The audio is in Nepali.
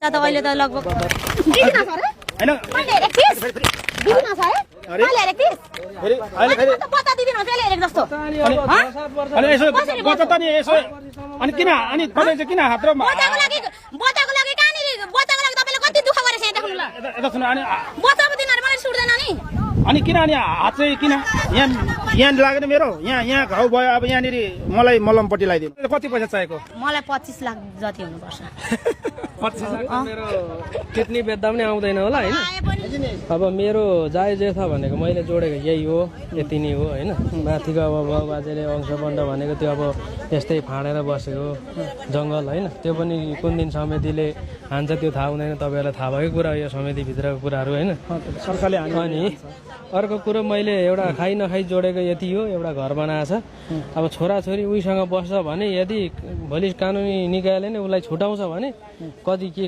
त अहिले त लगभग हैन अरे अहिले फेरि पत्ता दिदिन फेरि हेरेको जस्तो अनि यसो बच्चा त नि यसो अनि किन अनि तपाईँ चाहिँ किन हात र बच्चाको लागि कहाँनिर बच्चाको लागि तपाईँले कति दुःख गरेछ यहाँ देख्नु ल यता सुन अनि बच्चाको दिनहरू मलाई सुट्दैन नि अनि किन अनि हात चाहिँ किन यहाँ लागेन मेरो यहाँ घाउ भयो अब यहाँनिर मलाई मलमपट्टि लगाइदिनु कति पैसा चाहिएको मलाई 25 लाख जति हुनुपर्छ 25 लाख मेरो किडनी बेच्दा पनि आउँदैन होला हैन अब मेरो जायज छ भनेको मैले जोडेको यही हो यति नै हो हैन माथिको अब बाउ बाजेले अंशबन्ध भनेको त्यो अब यस्तै फाडेर बसेको जंगल हैन त्यो पनि कुन दिन समितिले हान्छ त्यो थाहा हुँदैन तपाईहरुलाई थाहा भएको कुरा यो समिति भित्रको कुराहरु हैन सरकारले अनि अर्को कुरो मैले एउटा खाइ नखाइ जोडेको यति हो एउटा घर बनाएको छ अब छोराछोरी उहीसँग बस्छ भने यदि भोलि कानुनी निकायले नै उसलाई छुटाउँछ भने कति के